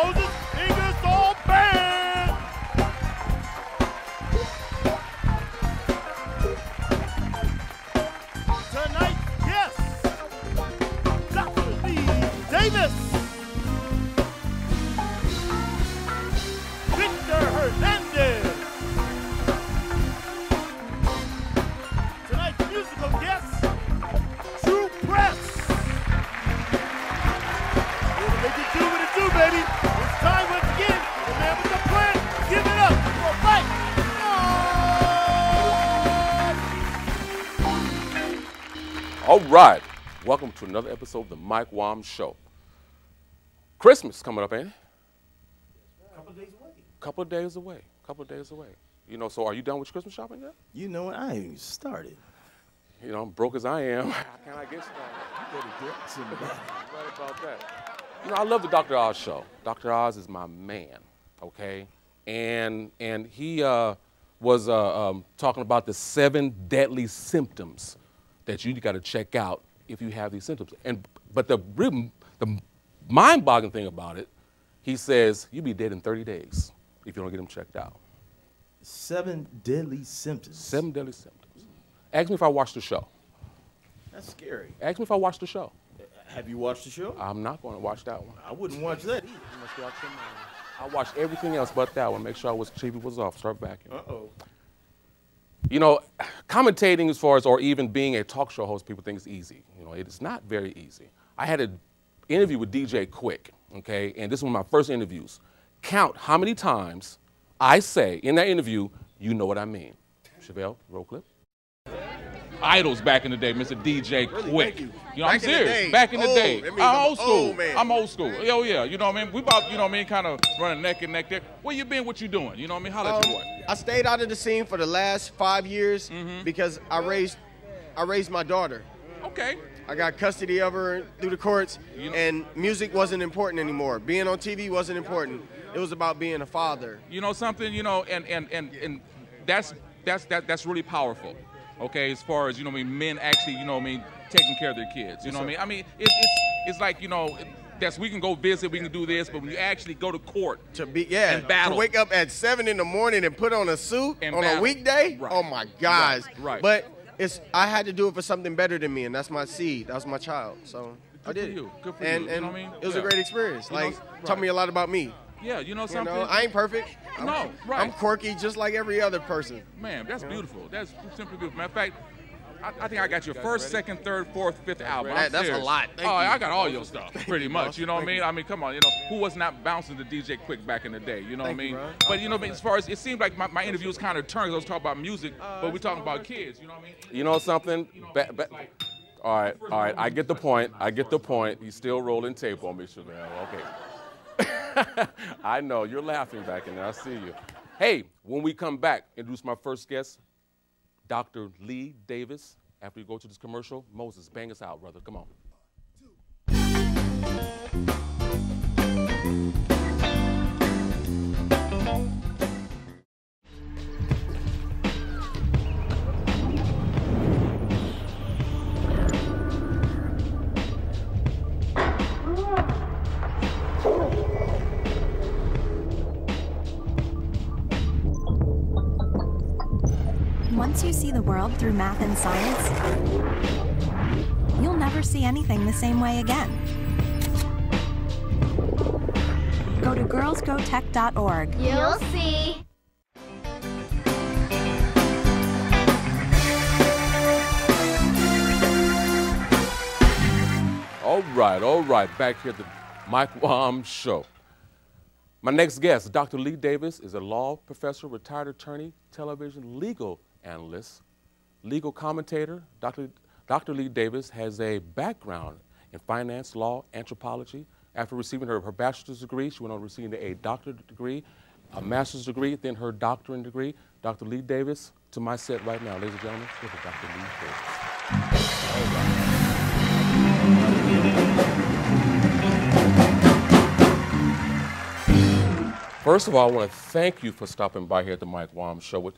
Moses Ingersoll Band. Tonight, yes, Dr. Leigh-Davis, Victor Hernandez. Tonight's musical guest, True Press. Here to make it do what it do, baby. It's time once again. The man with the plan. Give it up for Mike. All right, welcome to another episode of the MicWom Show. Christmas coming up, ain't it? Couple days away. Couple of days away. You know, so are you done with your Christmas shopping yet? You know what? I ain't even started. You know, I'm broke as I am. How can I get started? You better get somebody. Right about that. You know, I love the Dr. Oz show. Dr. Oz is my man, okay? And he was talking about the 7 deadly symptoms that you got to check out if you have these symptoms. But the mind-boggling thing about it, he says you'll be dead in 30 days if you don't get them checked out. 7 deadly symptoms. 7 deadly symptoms. Ask me if I watched the show. That's scary. Ask me if I watched the show. Have you watched the show? I'm not going to watch that one. I wouldn't watch that either. I watched everything else but that one. Make sure TV was off. Start vacuuming. Uh-oh. You know, commentating as far as, or even being a talk show host, people think it's easy. You know, it is not very easy. I had an interview with DJ Quick, okay, and this is one of my first interviews. Count how many times I say in that interview, you know what I mean. Chevelle, roll clip. Idols back in the day, Mr. DJ Quick. You know, I'm serious. Back in the day. I'm old school. I'm old school. Oh, yeah. You know what I mean? We about, you know what I mean, kind of running neck and neck there. Where you been? What you doing? You know what I mean? Holla at your boy. I stayed out of the scene for the last 5 years because I raised my daughter. Okay. I got custody of her through the courts, and music wasn't important anymore. Being on TV wasn't important. It was about being a father. You know something? You know, and that's really powerful. Okay, as far as, you know what I mean, men actually, you know what I mean, taking care of their kids. You know what I mean? I mean, it's like, you know, we can go visit, we can do this, but when you actually go to court and battle. To wake up at 7 in the morning and put on a suit and on battle. a weekday, Right. Oh my gosh. Right. But I had to do it for something better than me, and that's my seed. That was my child. So I did. Good for and, you. And You know what I mean? it was a great experience. You know, Taught me a lot about me. Yeah, you know something? You know, I ain't perfect. No, right. I'm quirky just like every other person. Man, that's beautiful. That's simply beautiful. Matter of fact, I think I got your first, second, third, fourth, fifth album. That's a lot. Thank you. I got all your stuff, pretty much. You know what I mean? I mean, come on. You know, who was not bouncing to DJ Quick back in the day? You know what I mean? Bro. But you know, as far as it seemed like my interview was kind of turned. 'Cause I was talking about music, but we're talking about kids. You know what I mean? You know something? All right. I get the point. He's still rolling tape on me, Chevelle. Okay. I know you're laughing back in there. I see you. Hey, when we come back, introduce my first guest, Dr. Leigh-Davis. After you go to this commercial, Moses, bang us out, brother. Come on. Once you see the world through math and science, you'll never see anything the same way again. Go to girlsgotech.org. You'll see. All right. Back here at the MicWom Show. My next guest, Dr. Leigh-Davis, is a law professor, retired attorney, television legal analyst, legal commentator. Dr. Leigh-Davis has a background in finance, law, anthropology. After receiving her bachelor's degree, she went on receiving a doctorate degree, a master's degree, then her doctorate degree. Dr. Leigh-Davis, to my set right now, ladies and gentlemen, this is Dr. Leigh-Davis. All right. First of all, I want to thank you for stopping by here at the MicWom Show with,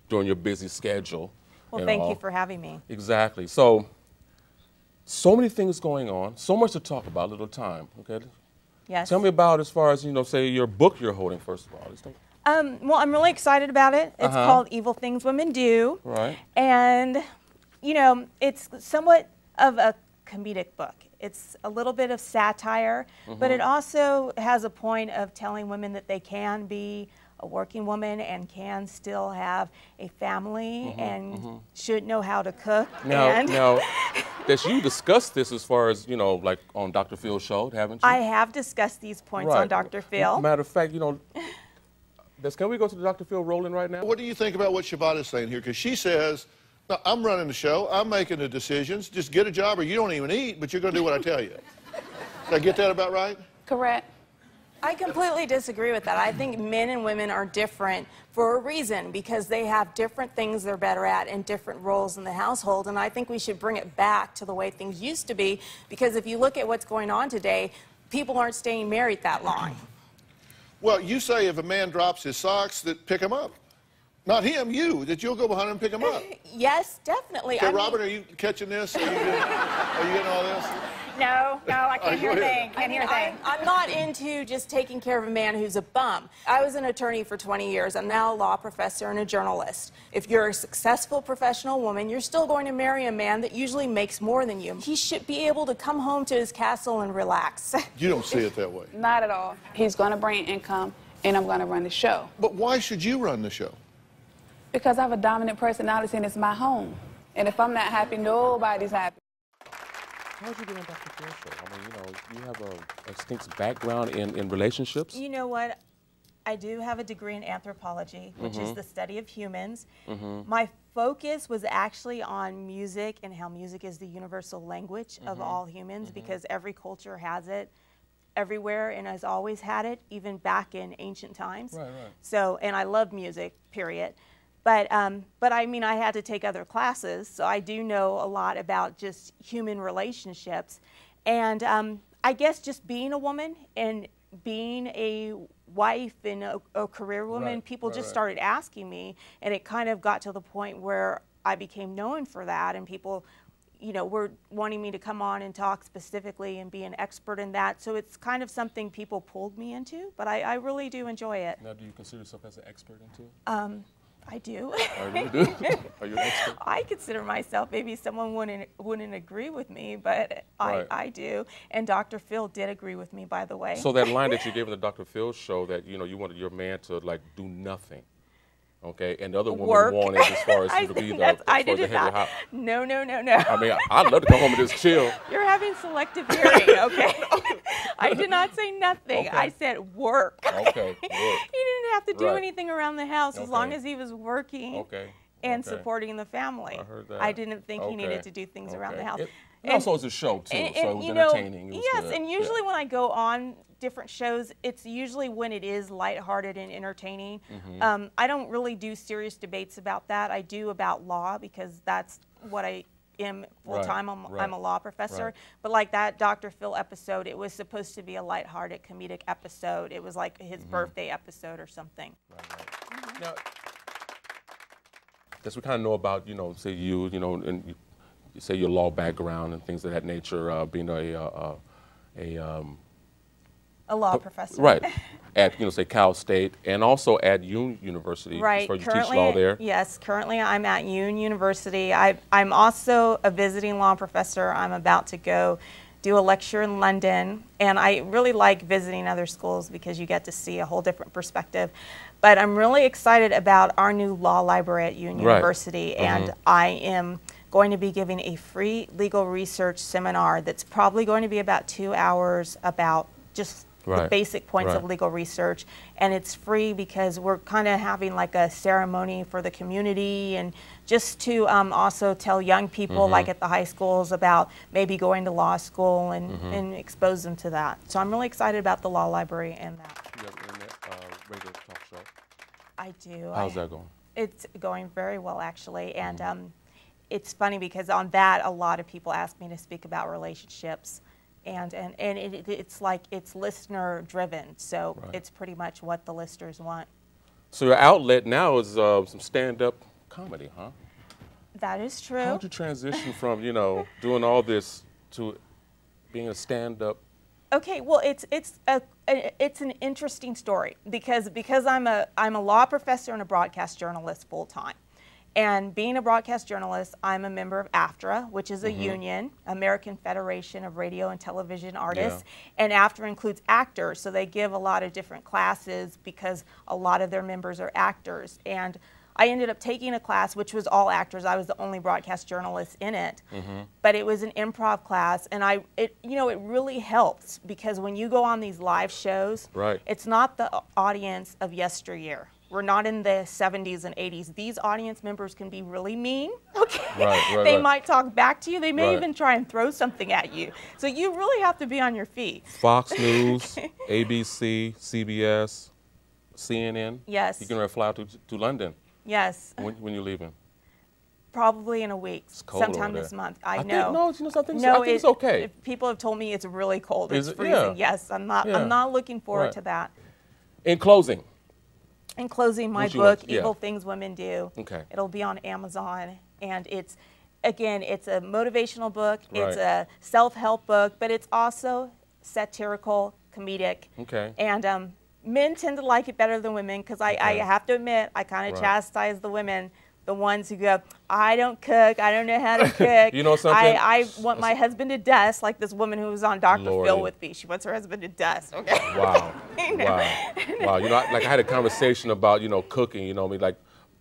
during your busy schedule. Well, thank you for having me. Exactly. So many things going on, so much to talk about, little time, okay? Yes. Tell me about, as far as, say your book you're holding, first of all. Well, I'm really excited about it. It's called Evil Things Women Do. Right. And, it's somewhat of a comedic book. It's a little bit of satire, but it also has a point of telling women that they can be a working woman and can still have a family and should know how to cook. Now, that you discussed this as far as, like on Dr. Phil's show, haven't you? I have discussed these points on Dr. Phil. Matter of fact, can we go to the Dr. Phil rolling right now? What do you think about what Shabata's saying here? Because she says, no, I'm running the show, I'm making the decisions, just get a job or you don't even eat, but you're going to do what I tell you. Did I get that about right? Correct. I completely disagree with that. I think men and women are different for a reason, because they have different things they're better at and different roles in the household. And I think we should bring it back to the way things used to be, because if you look at what's going on today, people aren't staying married that long. Well, you say if a man drops his socks, that pick him up. Not him, you, that you'll go behind him and pick him up. Yes, definitely. Okay, Robert, are you catching this? Are you getting all this? No, I can't hear a thing. I'm not into just taking care of a man who's a bum. I was an attorney for 20 years. I'm now a law professor and a journalist. If you're a successful professional woman, you're still going to marry a man that usually makes more than you. He should be able to come home to his castle and relax. You don't see it that way. Not at all. He's going to bring income, and I'm going to run the show. But why should you run the show? Because I have a dominant personality, and it's my home. And if I'm not happy, nobody's happy. How did you get on Dr. Phil's show? I mean, you have a extensive background in relationships. You know what? I do have a degree in anthropology, which is the study of humans. My focus was actually on music and how music is the universal language of all humans, because every culture has it everywhere and has always had it, even back in ancient times. Right. So, and I love music, period. But I mean, I had to take other classes, so I do know a lot about just human relationships. And I guess just being a woman and being a wife and a career woman, people just started asking me, and it kind of got to the point where I became known for that, and people, were wanting me to come on and talk specifically and be an expert in that. So it's kind of something people pulled me into, but I really do enjoy it. Now, do you consider yourself as an expert into it? I do. I really do. Are you an expert? I consider myself, maybe someone wouldn't agree with me, but I do. And Dr. Phil did agree with me, by the way. So that line that you gave in the Dr. Phil show, that you wanted your man to do nothing, okay, and the other woman wanted as far as you to be the head of the house. No. I mean, I'd love to come home and just chill. You're having selective hearing, okay? I did not say nothing. Okay. I said work. Okay, work. He didn't have to do anything around the house as long as he was working and supporting the family. I heard that. I didn't think he needed to do things around the house. And also, it's a show, too, so it was entertaining. It was yes, good. And usually when I go on different shows, it's usually when it is lighthearted and entertaining. I don't really do serious debates about that. I do about law, because that's what I am full-time. I'm a law professor. But like that Dr. Phil episode, it was supposed to be a lighthearted comedic episode. It was like his birthday episode or something. Now, as we kind of know about, say you, and you say your law background and things of that nature, being a law professor. Right. At, say, Cal State, and also at Union University. Right. You teach law there. Yes, currently I'm at Union University. I'm also a visiting law professor. I'm about to go do a lecture in London, and I really like visiting other schools because you get to see a whole different perspective. But I'm really excited about our new law library at Union University, and I am going to be giving a free legal research seminar that's probably going to be about 2 hours about just the basic points of legal research. And it's free because we're kind of having like a ceremony for the community, and just to also tell young people like at the high schools about maybe going to law school and expose them to that. So I'm really excited about the law library and that. You have internet radio talk show? I do. How's that going? It's going very well, actually. And it's funny because on that, a lot of people ask me to speak about relationships. And it's like it's listener driven, so it's pretty much what the listeners want. So your outlet now is some stand-up comedy, huh? That is true. How did you transition from, doing all this to being a stand-up Okay, well, it's an interesting story because I'm a law professor and a broadcast journalist full time. And being a broadcast journalist, I'm a member of AFTRA, which is a union, American Federation of Radio and Television Artists. And AFTRA includes actors, so they give a lot of different classes because a lot of their members are actors. And I ended up taking a class which was all actors. I was the only broadcast journalist in it. But it was an improv class, and it really helps because when you go on these live shows, it's not the audience of yesteryear. We're not in the 70s and 80s. These audience members can be really mean, okay? They might talk back to you. They may even try and throw something at you. So you really have to be on your feet. Fox News, ABC, CBS, CNN. Yes. You can fly out to London. Yes. When you're leaving? Probably in a week, sometime this month. I know. No, you know something. I think it's okay. People have told me it's really cold. Is it's it? freezing. Yeah. Yes, I'm not looking forward to that. In closing. In closing, my book, Evil Things Women Do. It'll be on Amazon, and it's a motivational book. It's a self-help book, but it's also satirical, comedic. And men tend to like it better than women because I have to admit, I kind of chastise the women, the ones who go, I don't cook, I don't know how to cook. You know something? I want my husband to dust, like this woman who was on Dr. Phil with me. She wants her husband to dust, okay? Wow. Wow. You know, I had a conversation about, cooking, like,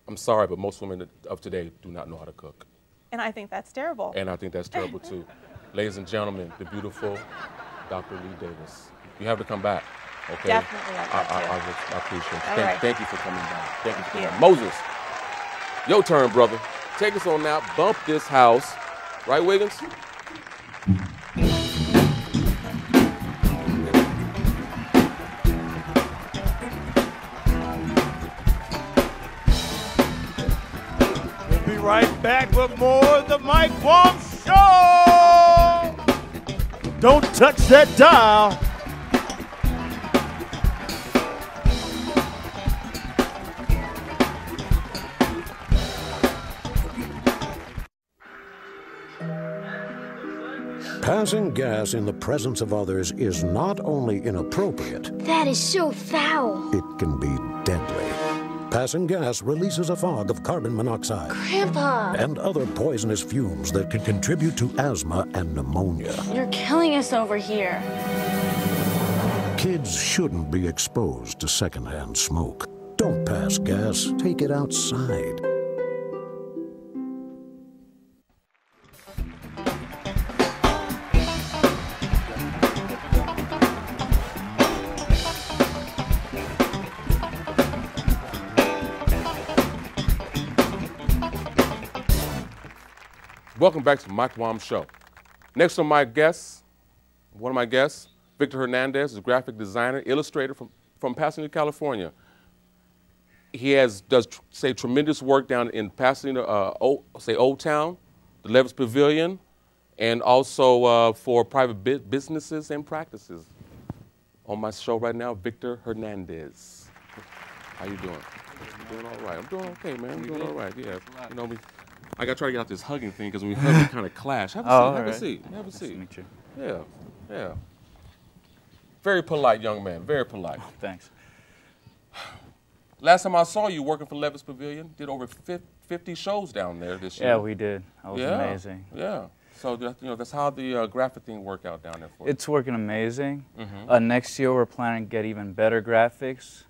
I'm sorry, but most women of today do not know how to cook. And I think that's terrible. And I think that's terrible, too. Ladies and gentlemen, the beautiful Dr. Leigh-Davis. You have to come back, okay? Definitely. I appreciate it. Thank you for coming back. Thank you for that. Moses. Your turn, brother. Take us on now. Bump this house. Right, Wiggins? We'll be right back with more of the MicWom Show. Don't touch that dial. Passing gas in the presence of others is not only inappropriate, that is so foul. It can be deadly. Passing gas releases a fog of carbon monoxide, Grandpa, and other poisonous fumes that can contribute to asthma and pneumonia. You're killing us over here. Kids shouldn't be exposed to secondhand smoke. Don't pass gas. Take it outside. Welcome back to the MicWom Show. Next on my guests, one of my guests, Victor Hernandez, is a graphic designer, illustrator from Pasadena, California. He does tremendous work down in Pasadena, Old Town, the Levis Pavilion, and also for private businesses and practices. On my show right now, Victor Hernandez. How you doing? I'm doing all right. I'm doing okay, man. I'm doing all right. Yeah, you know me. I got to try to get out this hugging thing because when we hug, we kind of clash. Have a seat. Have a seat. Nice to meet you. Yeah. Very polite young man. Very polite. Thanks. Last time I saw you working for Levis Pavilion, did over 50 shows down there this year. Yeah, we did. That was amazing. Yeah. So that's how the graphic thing worked out down there for you. It's working amazing. Next year we're planning to get even better graphics.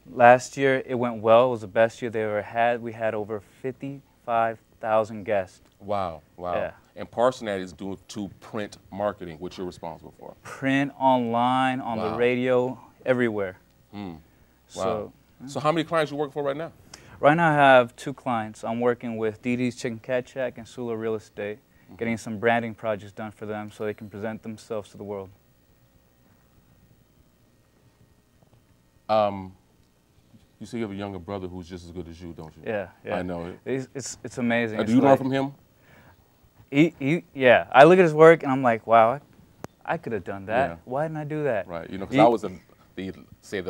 Last year it went well. It was the best year they ever had. We had over 55,000 guests. Wow. Yeah. And part of that is due to print marketing, which you're responsible for. Print, online, on the radio, everywhere. Wow. So how many clients you working for right now? Right now I have 2 clients. I'm working with Dee Dee's Chicken Cat Shack and Sula Real Estate, getting some branding projects done for them so they can present themselves to the world. You say you have a younger brother who's just as good as you, don't you? Yeah. I know. It's amazing. Do you learn from him? Yeah. I look at his work and I'm like, wow, I could have done that. Yeah. Why didn't I do that? Right. Because I was the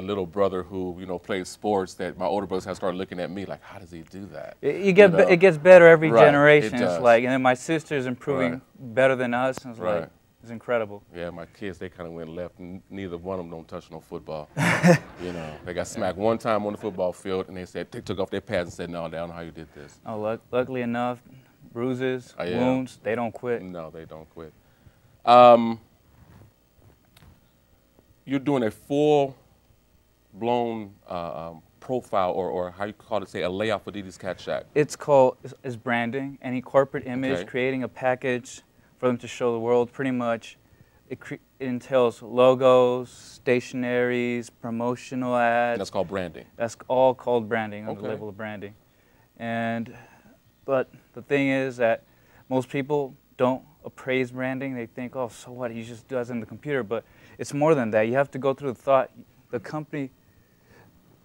little brother who played sports. That my older brothers have started looking at me like, how does he do that? It gets better every generation. It does. It's like, and then my sister's improving better than us. And it's like, It's incredible. Yeah, my kids, they kind of went left. Neither one of them don't touch no football. You know, they got smacked one time on the football field, and they took off their pads and said, no, I don't know how you did this. Oh, luckily enough, bruises, wounds, they don't quit. No, they don't quit. You're doing a full-blown profile, or how you call it, say, a layout for DD's Cat Shack. It's called branding. Any corporate image, creating a package for them to show the world. Pretty much, it entails logos, stationaries, promotional ads. That's called branding. That's all called branding, on the label of branding. But the thing is that most people don't appraise branding. They think, oh, so what? You just do that in the computer. But it's more than that. You have to go through the thought. The company,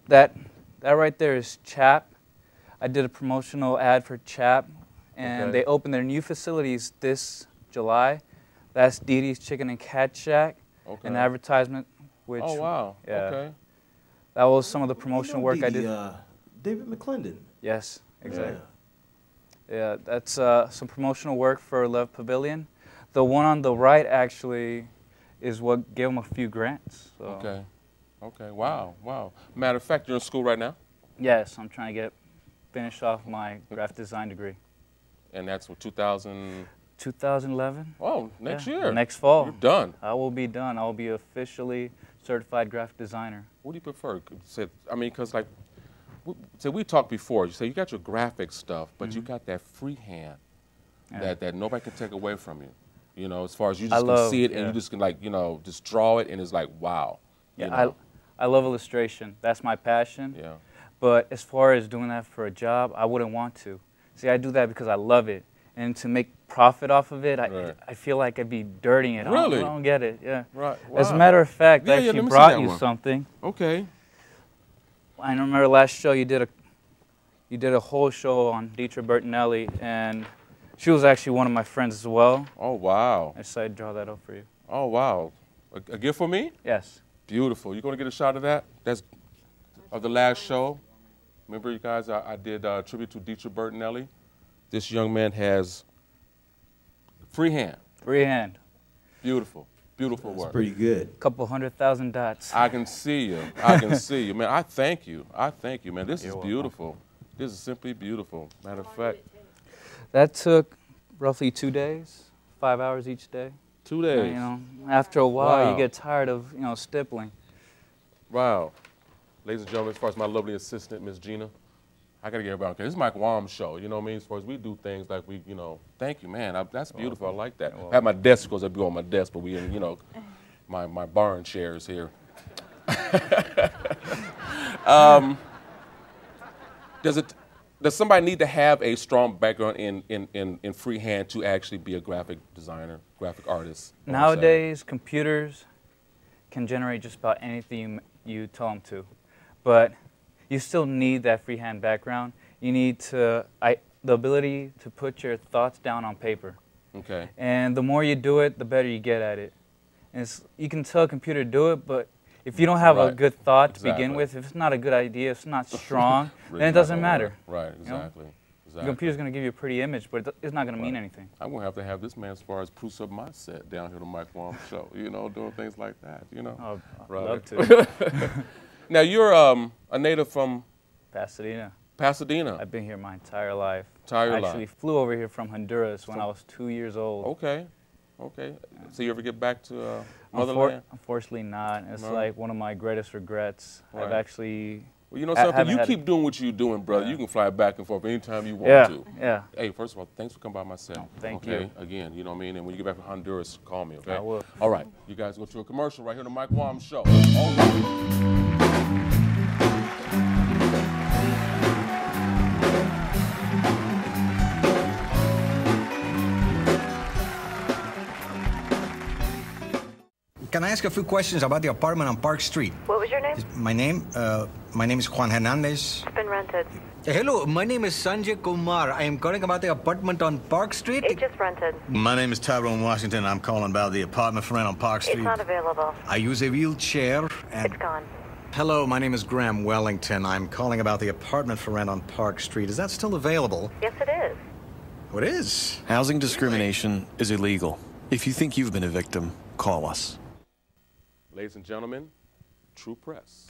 that right there is Chap. I did a promotional ad for Chap, and they opened their new facilities this July. That's DD's Chicken and Cat Shack, an advertisement. Which, oh wow! Yeah, okay. That was some of the promotional work I did. David McClendon. Yes, exactly. Yeah, that's some promotional work for Love Pavilion. The one on the right actually is what gave them a few grants. So. Okay. Okay. Wow. Wow. Matter of fact, you're in school right now? Yes, I'm trying to finish off my graphic design degree. And that's what, 2011? Oh, next year. Next fall. You're done. I will be done. I'll be officially certified graphic designer. What do you prefer? I mean, because like, we talked before. You say you got your graphic stuff, but you got that freehand that nobody can take away from you. You know, as far as you just can see it and you just can just draw it and it's like, wow. Yeah, I love illustration. That's my passion. Yeah. But as far as doing that for a job, I wouldn't want to. See, I do that because I love it. And to make profit off of it, I feel like I'd be dirtying it. Really? I don't get it, yeah. Right. Wow. As a matter of fact, I actually brought you something. Okay. I remember last show you did a whole show on Dietra Bertinelli, and she was actually one of my friends as well. Oh, wow. I decided to draw that up for you. Oh, wow. A gift for me? Yes. Beautiful. You going to get a shot of that? That's of the last show. Remember, you guys, I did a tribute to Dietra Bertinelli. This young man has freehand. Freehand. Beautiful. Beautiful work. That's pretty good. A couple 100,000 dots. I can see you. I can see you. Man, I thank you. I thank you, man. This is beautiful. This is simply beautiful. Matter of fact. That took roughly 2 days, 5 hours each day. 2 days. And, you know, after a while, you get tired of, stippling. Wow. Ladies and gentlemen, as far as my lovely assistant, Miss Gina, I got to get everybody okay. This is MicWom show, you know what I mean? As far as we do things like we, thank you, man. That's beautiful. I like that. I have my desk, because I'd be on my desk, but we in, my barn chairs here. Does somebody need to have a strong background in freehand to actually be a graphic designer, graphic artist? Nowadays, computers can generate just about anything you tell them to, but you still need that freehand background. You need the ability to put your thoughts down on paper. Okay. And the more you do it, the better you get at it. And you can tell a computer to do it, but if you don't have a good thought to begin with, if it's not a good idea, if it's not strong, then it doesn't matter. Right, exactly. The computer's going to give you a pretty image, but it's not going to mean anything. I'm going to have this man as far as proofs of my set down here to MicWom show, doing things like that, Oh, I'd love to. Now, you're a native from? Pasadena. Pasadena. I've been here my entire life. I actually flew over here from Honduras when I was 2 years old. Okay. Okay. So you ever get back to motherland? Unfortunately not. It's like one of my greatest regrets. I've actually... Well, you know something? You keep doing what you're doing, brother. You can fly back and forth anytime you want to. Yeah. Hey, first of all, thanks for coming by my set. Thank you. Again, you know what I mean? And when you get back from Honduras, call me, okay? I will. All right. You guys go to a commercial right here on the MicWom show. All right. Can I ask a few questions about the apartment on Park Street? What was your name? My name is Juan Hernandez. It's been rented. Hello, my name is Sanjay Kumar. I am calling about the apartment on Park Street. It just rented. My name is Tyrone Washington. I'm calling about the apartment for rent on Park Street. It's not available. I use a wheelchair and... It's gone. Hello, my name is Graham Wellington. I'm calling about the apartment for rent on Park Street. Is that still available? Yes, it is. Oh, it is? Housing discrimination is illegal. If you think you've been a victim, call us. Ladies and gentlemen, True Press.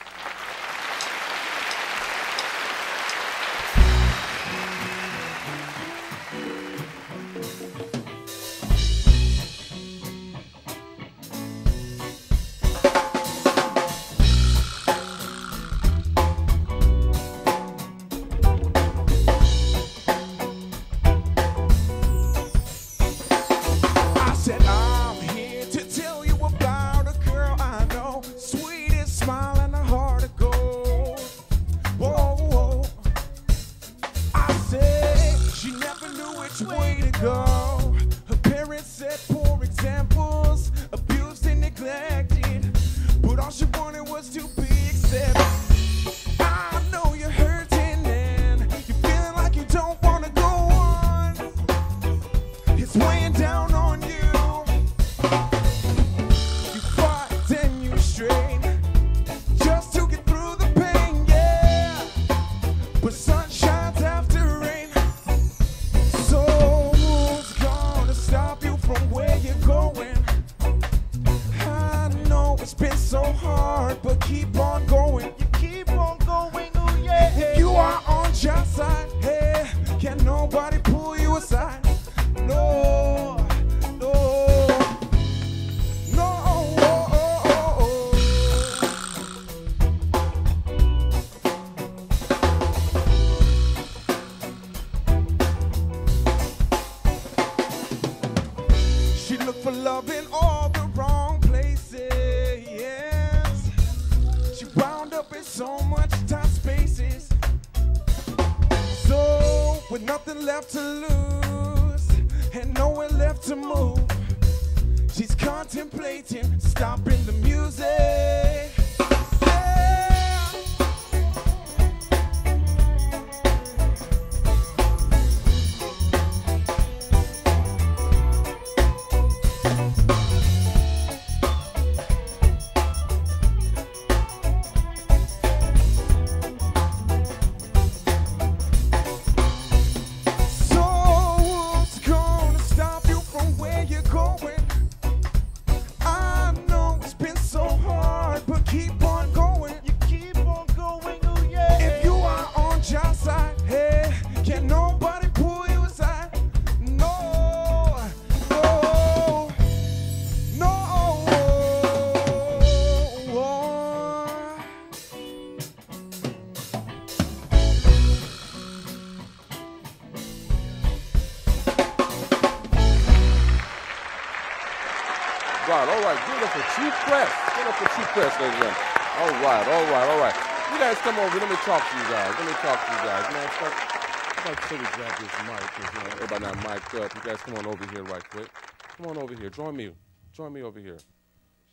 You guys come over. Let me talk to you guys. Man, so we grab this mic because everybody not mic'd up. You guys come on over here right quick. Come on over here. Join me over here.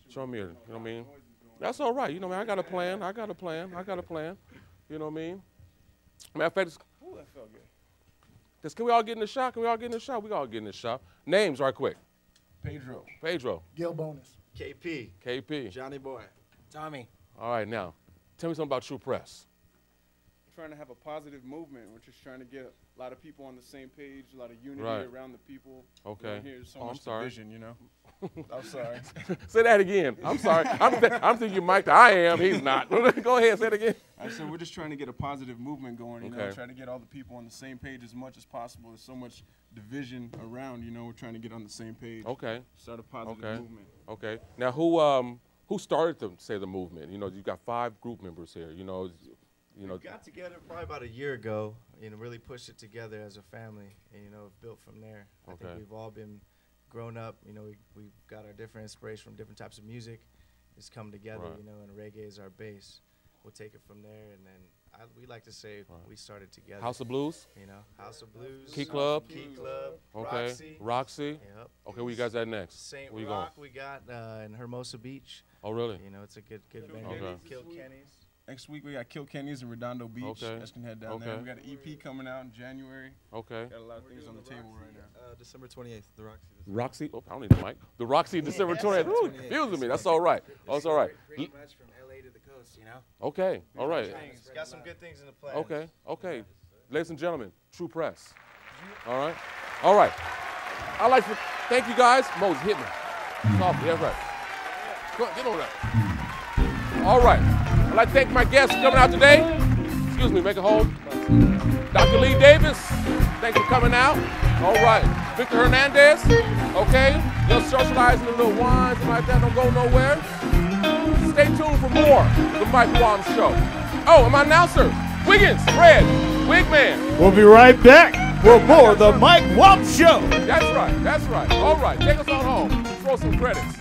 Join me here. You know what I mean? That's all right. You know what I mean? I got a plan. You know what I mean? Matter of fact, that felt good. Can we all get in the shot? We all get in the shot. Names right quick. Pedro. Gil Bonus. KP. Johnny Boy. Tommy. All right, now, tell me something about True Press. We're trying to have a positive movement. We're just trying to get a lot of people on the same page, a lot of unity around the people. Okay. Here's so much division, you know. I'm sorry. Say that again. I'm sorry. I'm thinking Mike. I am. He's not. Go ahead. Say it again. I said we're just trying to get a positive movement going. You know, try to get all the people on the same page as much as possible. There's so much division around. You know, we're trying to get on the same page. Okay. Start a positive movement. Okay. Now, who started the movement? You know, you've got 5 group members here. You know. We got together probably about a year ago. You know, really pushed it together as a family, and built from there. I think we've all been grown up. You know, we got our different inspiration from different types of music. It's come together. Right. You know, and reggae is our base. We'll take it from there, and then we like to say we started together. House of Blues. You know, House of Blues. Key Club. Okay. Roxy. Yep. Okay, where you guys at next? St. Where you Rock going? we got in Hermosa Beach. Oh, really? You know, it's a good venue. Okay. Kilkenny's. Next week we got Kilkenny's in Redondo Beach. Okay. Guys can head down there. We got an EP coming out in January. Okay. Got a lot of things on the table right now. December 28th, the Roxy. Roxy? Oh, I don't need the mic. The Roxy, December 20th. Ooh, confusing me. That's all right. Oh, it's all right. Pretty much from LA to the coast, you know? Okay. All right. Got some good things in the plan. Okay. Ladies and gentlemen, True Press. All right. I'd like to thank you guys. Moses, hit me. Softly, that's right. Come on, get on that. All right. I'd like to thank my guests for coming out today. Excuse me, make it home. Dr. Leigh-Davis, thanks for coming out. All right. Victor Hernandez, okay. Just socializing a little wine, something like that, don't go nowhere. Stay tuned for more of the MicWom Show. Oh, and my announcer, Wiggins, Fred, Wigman. We'll be right back for more of the MicWom Show. That's right, that's right. All right, take us on home. Throw some credits.